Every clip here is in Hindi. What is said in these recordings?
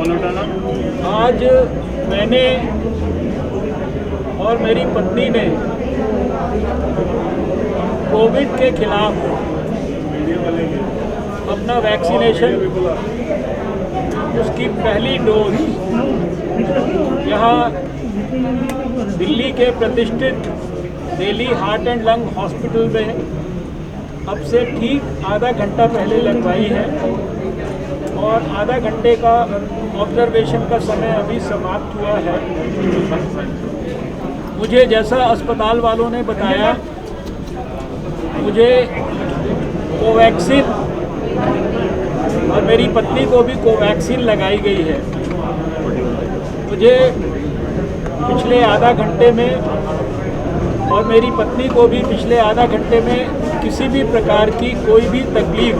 आज मैंने और मेरी पत्नी ने कोविड के खिलाफ अपना वैक्सीनेशन, उसकी पहली डोज यहाँ दिल्ली के प्रतिष्ठित Delhi heart and lung hospital में अब से ठीक आधा घंटा पहले लगवाई है और आधा घंटे का ऑब्जर्वेशन का समय अभी समाप्त हुआ है। मुझे जैसा अस्पताल वालों ने बताया, मुझे कोवैक्सीन और मेरी पत्नी को भी कोवैक्सीन लगाई गई है। मुझे पिछले आधा घंटे में और मेरी पत्नी को भी पिछले आधा घंटे में किसी भी प्रकार की कोई भी तकलीफ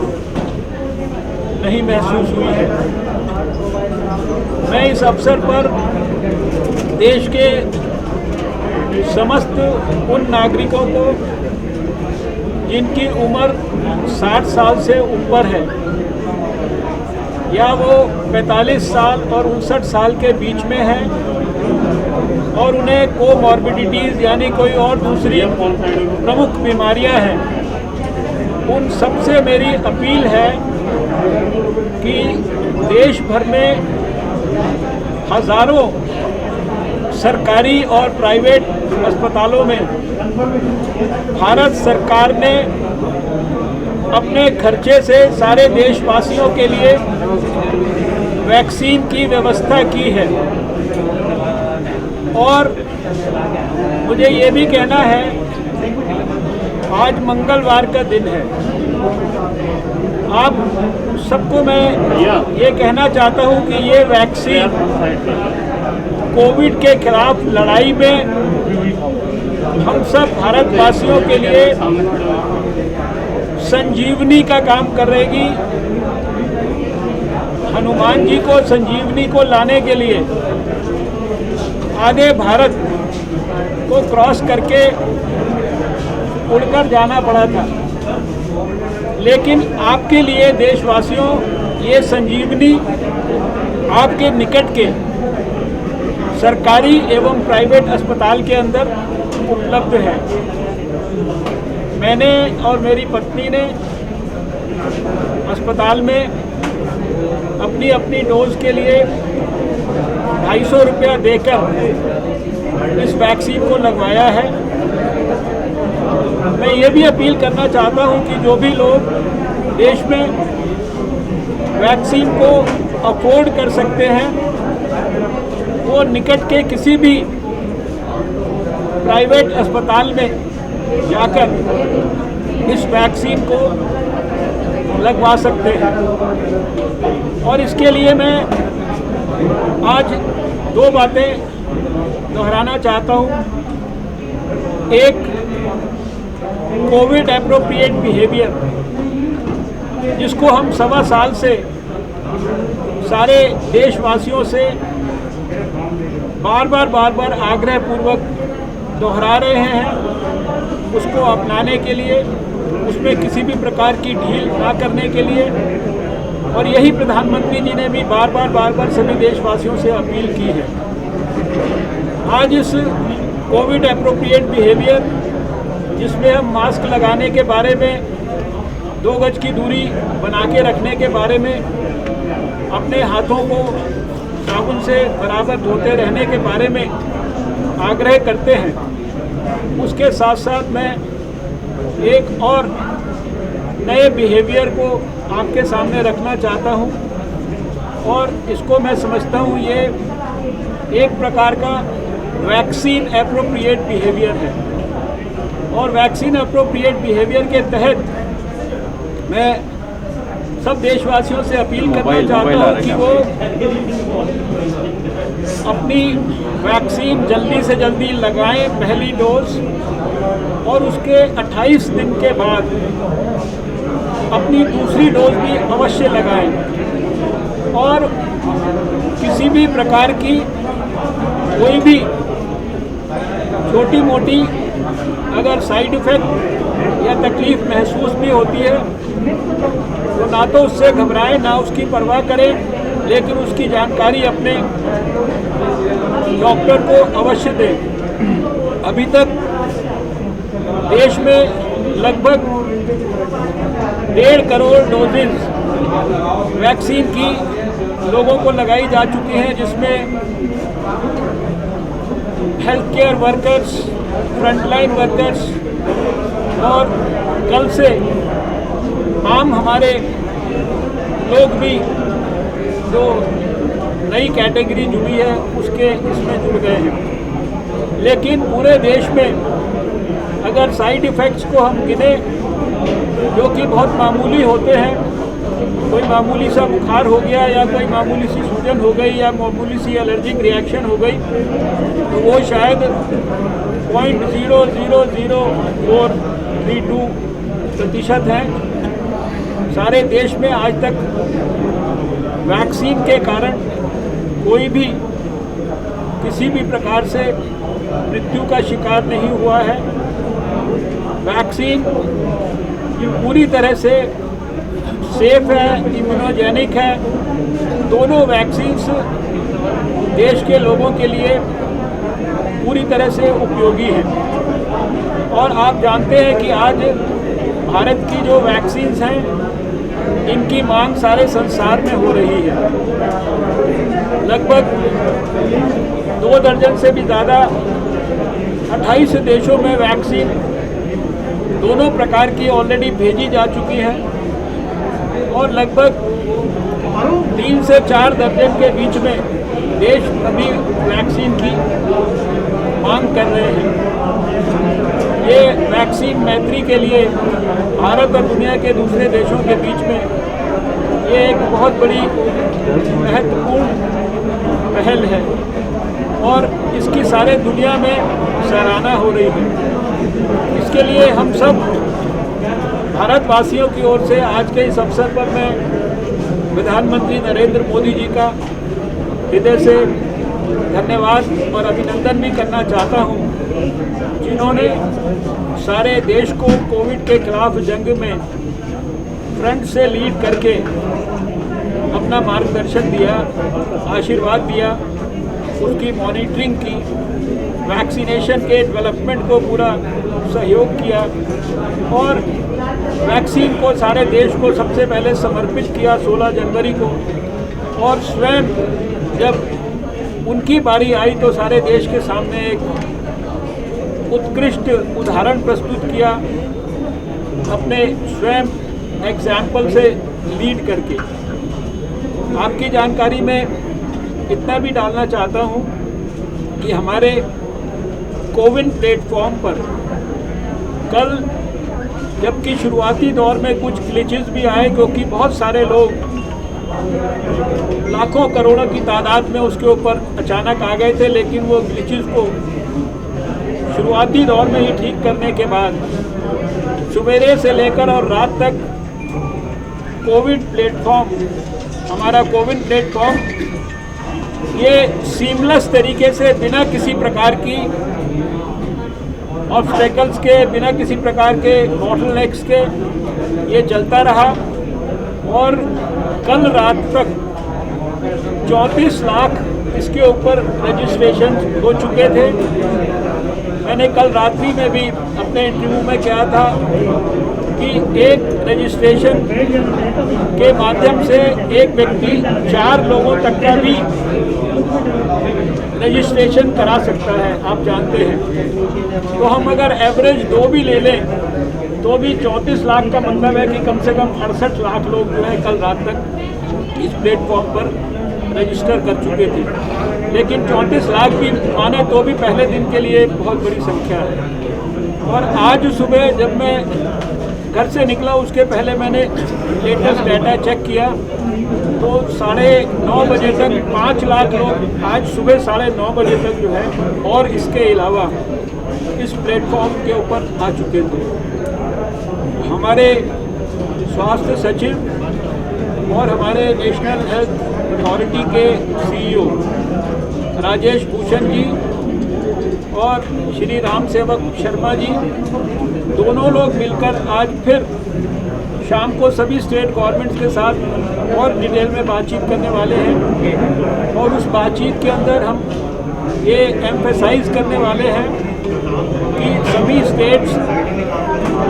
नहीं महसूस हुई है। मैं इस अवसर पर देश के समस्त उन नागरिकों को जिनकी उम्र 60 साल से ऊपर है या वो 45 साल और 59 साल के बीच में है और उन्हें कोमॉर्बिडिटीज़ यानी कोई और दूसरी प्रमुख बीमारियां हैं, उन सबसे मेरी अपील है कि देश भर में हज़ारों सरकारी और प्राइवेट अस्पतालों में भारत सरकार ने अपने खर्चे से सारे देशवासियों के लिए वैक्सीन की व्यवस्था की है। और मुझे ये भी कहना है, आज मंगलवार का दिन है। आप सबको मैं ये कहना चाहता हूँ कि ये वैक्सीन कोविड के खिलाफ लड़ाई में हम सब भारतवासियों के लिए संजीवनी का काम करेगी। हनुमान जी को संजीवनी को लाने के लिए आगे भारत को क्रॉस करके उड़कर जाना पड़ा था, लेकिन आपके लिए देशवासियों ये संजीवनी आपके निकट के सरकारी एवं प्राइवेट अस्पताल के अंदर उपलब्ध है। मैंने और मेरी पत्नी ने अस्पताल में अपनी अपनी डोज के लिए 250 रुपया देकर इस वैक्सीन को लगवाया है। मैं ये भी अपील करना चाहता हूँ कि जो भी लोग देश में वैक्सीन को अफोर्ड कर सकते हैं, वो निकट के किसी भी प्राइवेट अस्पताल में जाकर इस वैक्सीन को लगवा सकते हैं। और इसके लिए मैं आज दो बातें दोहराना चाहता हूँ। एक, कोविड एप्रोप्रिएट बिहेवियर, जिसको हम 1.25 साल से सारे देशवासियों से बार बार आग्रह पूर्वक दोहरा रहे हैं, उसको अपनाने के लिए, उसमें किसी भी प्रकार की ढील ना करने के लिए। और यही प्रधानमंत्री जी ने भी बार बार सभी देशवासियों से अपील की है। आज इस कोविड एप्रोप्रिएट बिहेवियर, जिसमें हम मास्क लगाने के बारे में, 2 गज की दूरी बना के रखने के बारे में, अपने हाथों को साबुन से बराबर धोते रहने के बारे में आग्रह करते हैं, उसके साथ साथ मैं एक और नए बिहेवियर को आपके सामने रखना चाहता हूं। और इसको मैं समझता हूं ये एक प्रकार का वैक्सीन एप्रोप्रिएट बिहेवियर है। और वैक्सीन एप्रोप्रिएट बिहेवियर के तहत मैं सब देशवासियों से अपील करना चाहता हूँ कि वो अपनी वैक्सीन जल्दी से जल्दी लगाएं, पहली डोज, और उसके 28 दिन के बाद अपनी दूसरी डोज भी अवश्य लगाएं। और किसी भी प्रकार की कोई भी छोटी मोटी अगर साइड इफ़ेक्ट या तकलीफ़ महसूस भी होती है तो ना तो उससे घबराएं, ना उसकी परवाह करें, लेकिन उसकी जानकारी अपने डॉक्टर को अवश्य दें। अभी तक देश में लगभग 1.5 करोड़ डोजेज वैक्सीन की लोगों को लगाई जा चुकी हैं, जिसमें health care workers, frontline workers और कल से आम हमारे लोग भी जो नई कैटेगरी जुड़ी है उसके इसमें जुड़ गए हैं। लेकिन पूरे देश में अगर साइड इफ़ेक्ट्स को हम गिने जो कि बहुत मामूली होते हैं, कोई मामूली सा बुखार हो गया या कोई मामूली सी सूजन हो गई या मामूली सी एलर्जिक रिएक्शन हो गई, तो वो शायद 0.000432% है। सारे देश में आज तक वैक्सीन के कारण कोई भी किसी भी प्रकार से मृत्यु का शिकार नहीं हुआ है। वैक्सीन पूरी तरह से सेफ है, इम्यूनोजेनिक है। दोनों वैक्सीन्स देश के लोगों के लिए पूरी तरह से उपयोगी हैं। और आप जानते हैं कि आज भारत की जो वैक्सीन्स हैं इनकी मांग सारे संसार में हो रही है। लगभग 2 दर्जन से भी ज़्यादा 28 देशों में वैक्सीन दोनों प्रकार की ऑलरेडी भेजी जा चुकी है और लगभग 3 से 4 दर्जन के बीच में देश अभी वैक्सीन की मांग कर रहे हैं। ये वैक्सीन मैत्री के लिए भारत और दुनिया के दूसरे देशों के बीच में ये एक बहुत बड़ी महत्वपूर्ण पहल है और इसकी सारे दुनिया में सराहना हो रही है। इसके लिए हम सब भारतवासियों की ओर से आज के इस अवसर पर मैं प्रधानमंत्री नरेंद्र मोदी जी का हृदय से धन्यवाद और अभिनंदन भी करना चाहता हूं, जिन्होंने सारे देश को कोविड के खिलाफ जंग में फ्रंट से लीड करके अपना मार्गदर्शन दिया, आशीर्वाद दिया, उसकी मॉनिटरिंग की, वैक्सीनेशन के डेवलपमेंट को पूरा सहयोग किया और वैक्सीन को सारे देश को सबसे पहले समर्पित किया 16 जनवरी को। और स्वयं जब उनकी बारी आई तो सारे देश के सामने एक उत्कृष्ट उदाहरण प्रस्तुत किया, अपने स्वयं एग्जाम्पल से लीड करके। आपकी जानकारी में इतना भी डालना चाहता हूं कि हमारे कोविन प्लेटफॉर्म पर कल, जबकि शुरुआती दौर में कुछ ग्लिचेस भी आए क्योंकि बहुत सारे लोग लाखों करोड़ों की तादाद में उसके ऊपर अचानक आ गए थे, लेकिन वो ग्लिचेस को शुरुआती दौर में ही ठीक करने के बाद सवेरे से लेकर और रात तक कोविड प्लेटफॉर्म, हमारा कोविन प्लेटफॉर्म ये सीमलेस तरीके से बिना किसी प्रकार की ऑब्स्टेकल्स के, बिना किसी प्रकार के बॉटलनेक्स के ये चलता रहा और कल रात तक 34 लाख इसके ऊपर रजिस्ट्रेशन हो चुके थे। मैंने कल रात्रि में भी अपने इंटरव्यू में कहा था कि एक रजिस्ट्रेशन के माध्यम से एक व्यक्ति 4 लोगों तक का भी रजिस्ट्रेशन करा सकता है, आप जानते हैं। तो हम अगर एवरेज 2 भी ले लें तो भी 34 लाख का मतलब है कि कम से कम 68 लाख लोग जो है कल रात तक इस प्लेटफॉर्म पर रजिस्टर कर चुके थे। लेकिन 34 लाख भी माने तो भी पहले दिन के लिए बहुत बड़ी संख्या है। और आज सुबह जब मैं घर से निकला उसके पहले मैंने लेटेस्ट डाटा चेक किया तो 9:30 बजे तक 5 लाख लोग आज सुबह 9:30 बजे तक जो है और इसके अलावा इस प्लेटफॉर्म के ऊपर आ चुके थे। हमारे स्वास्थ्य सचिव और हमारे नेशनल हेल्थ अथॉरिटी के सीईओ राजेश भूषण जी और श्री राम सेवक शर्मा जी, दोनों लोग मिलकर आज फिर शाम को सभी स्टेट गवर्नमेंट्स के साथ और डिटेल में बातचीत करने वाले हैं और उस बातचीत के अंदर हम ये एम्फेसाइज करने वाले हैं कि सभी स्टेट्स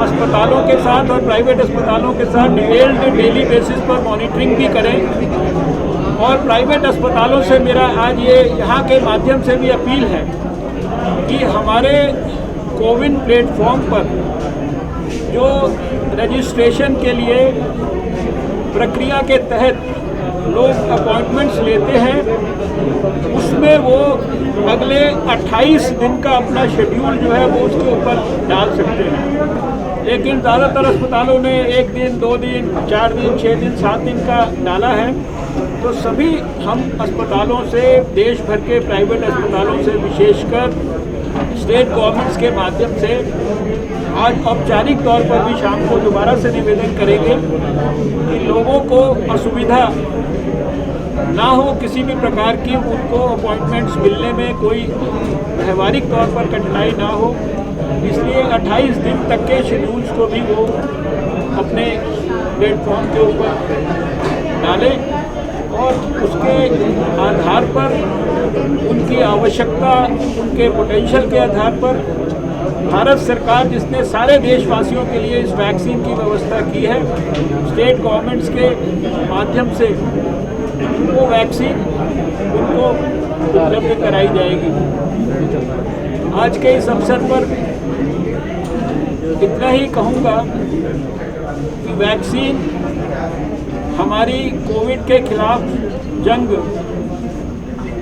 अस्पतालों के साथ और प्राइवेट अस्पतालों के साथ डिटेल्ड डेली बेसिस पर मॉनिटरिंग भी करें। और प्राइवेट अस्पतालों से मेरा आज ये यहाँ के माध्यम से भी अपील है कि हमारे कोविन प्लेटफॉर्म पर जो रजिस्ट्रेशन के लिए प्रक्रिया के तहत लोग अपॉइंटमेंट्स लेते हैं उसमें वो अगले 28 दिन का अपना शेड्यूल जो है वो उसके ऊपर डाल सकते हैं। लेकिन ज़्यादातर अस्पतालों ने 1 दिन, 2 दिन, 4 दिन, 6 दिन, 7 दिन का डाला है। तो सभी हम अस्पतालों से, देश भर के प्राइवेट अस्पतालों से, विशेषकर स्टेट गवर्नमेंट्स के माध्यम से आज औपचारिक तौर पर भी शाम को दोबारा से निवेदन करेंगे कि लोगों को असुविधा ना हो, किसी भी प्रकार की उनको अपॉइंटमेंट्स मिलने में कोई व्यवहारिक तौर पर कठिनाई ना हो। इसलिए 28 दिन तक के शेड्यूल्स को भी वो अपने प्लेटफॉर्म के ऊपर डालें और उसके आधार पर उनकी आवश्यकता, उनके पोटेंशियल के आधार पर भारत सरकार जिसने सारे देशवासियों के लिए इस वैक्सीन की व्यवस्था की है, स्टेट गवर्नमेंट्स के माध्यम से वो वैक्सीन उनको उपलब्ध कराई जाएगी। आज के इस अवसर पर इतना ही कहूँगा कि वैक्सीन हमारी कोविड के खिलाफ जंग,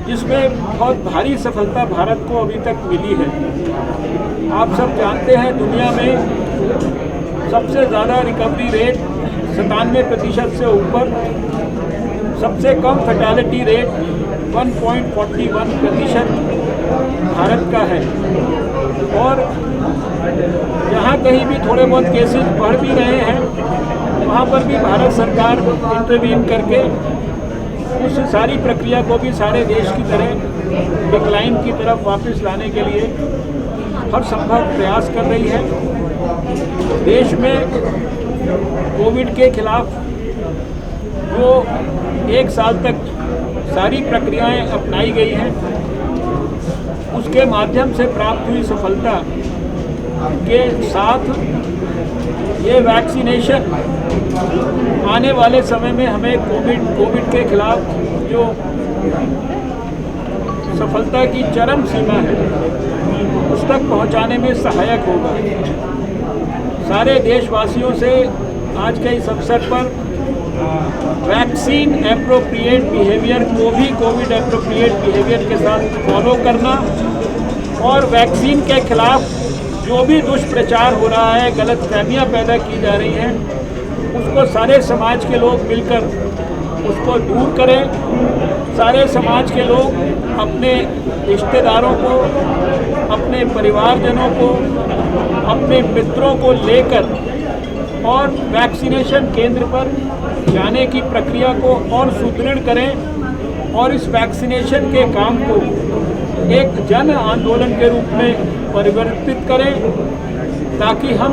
जिसमें बहुत भारी सफलता भारत को अभी तक मिली है। आप सब जानते हैं दुनिया में सबसे ज़्यादा रिकवरी रेट 97% से ऊपर, सबसे कम फैटेलिटी रेट 1.41% भारत का है। और जहाँ कहीं भी थोड़े बहुत केसेस बढ़ भी रहे हैं वहाँ पर भी भारत सरकार इंटरवीन करके उस सारी प्रक्रिया को भी सारे देश की तरह डिक्लाइन की तरफ वापस लाने के लिए हर संभव प्रयास कर रही है। देश में कोविड के खिलाफ जो 1 साल तक सारी प्रक्रियाएं अपनाई गई हैं उसके माध्यम से प्राप्त हुई सफलता के साथ ये वैक्सीनेशन आने वाले समय में हमें कोविड के खिलाफ जो सफलता की चरम सीमा है उस तक पहुंचाने में सहायक होगा। सारे देशवासियों से आज के इस अवसर पर वैक्सीन एप्रोप्रिएट बिहेवियर को भी कोविड एप्रोप्रिएट बिहेवियर के साथ फॉलो करना और वैक्सीन के खिलाफ जो भी दुष्प्रचार हो रहा है, गलतफहमियां पैदा की जा रही हैं, उसको सारे समाज के लोग मिलकर उसको दूर करें। सारे समाज के लोग अपने रिश्तेदारों को, अपने परिवारजनों को, अपने मित्रों को लेकर और वैक्सीनेशन केंद्र पर जाने की प्रक्रिया को और सुदृढ़ करें और इस वैक्सीनेशन के काम को एक जन आंदोलन के रूप में परिवर्तित करें ताकि हम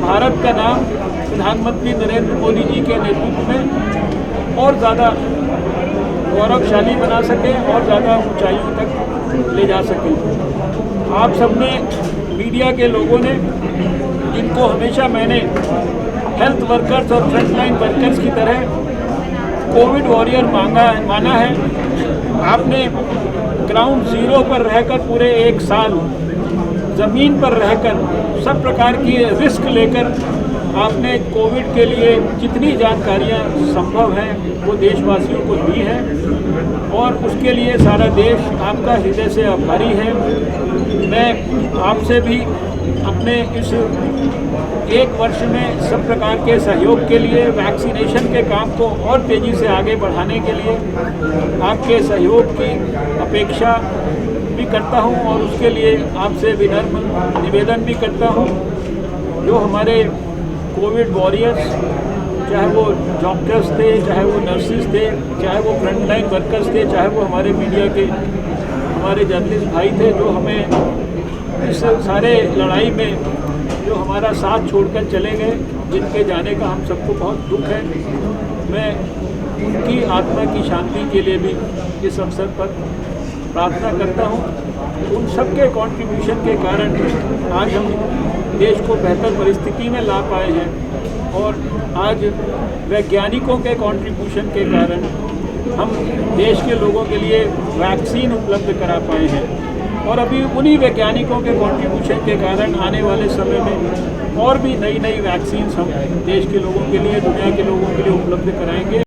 भारत का नाम प्रधानमंत्री नरेंद्र मोदी जी के नेतृत्व में और ज़्यादा गौरवशाली बना सकें और ज़्यादा ऊंचाइयों तक ले जा सकें। आप सबने, मीडिया के लोगों ने, जिनको हमेशा मैंने हेल्थ वर्कर्स और फ्रंटलाइन वर्कर्स की तरह कोविड वॉरियर माना है, आपने ग्राउंड ज़ीरो पर रहकर पूरे 1 साल ज़मीन पर रहकर सब प्रकार की रिस्क लेकर आपने कोविड के लिए जितनी जानकारियां संभव हैं वो देशवासियों को दी हैं और उसके लिए सारा देश आपका हृदय से आभारी है। मैं आपसे भी अपने इस 1 वर्ष में सब प्रकार के सहयोग के लिए, वैक्सीनेशन के काम को और तेज़ी से आगे बढ़ाने के लिए आपके सहयोग की अपेक्षा भी करता हूं और उसके लिए आपसे विनम्र निवेदन भी करता हूं। जो हमारे कोविड वॉरियर्स, चाहे वो डॉक्टर्स थे, चाहे वो नर्सिस थे, चाहे वो फ्रंटलाइन वर्कर्स थे, चाहे वो हमारे मीडिया के हमारे जर्नलिस्ट भाई थे, जो हमें इस सारे लड़ाई में जो हमारा साथ छोड़कर चले गए, जिनके जाने का हम सबको बहुत दुख है। मैं उनकी आत्मा की शांति के लिए भी इस अवसर पर प्रार्थना करता हूँ। उन सबके कंट्रीब्यूशन के कारण आज हम देश को बेहतर परिस्थिति में ला पाए हैं और आज वैज्ञानिकों के कंट्रीब्यूशन के कारण हम देश के लोगों के लिए वैक्सीन उपलब्ध करा पाए हैं और अभी उन्हीं वैज्ञानिकों के कंट्रीब्यूशन के कारण आने वाले समय में और भी नई नई वैक्सीन्स हम देश के लोगों के लिए, दुनिया के लोगों के लिए उपलब्ध कराएंगे।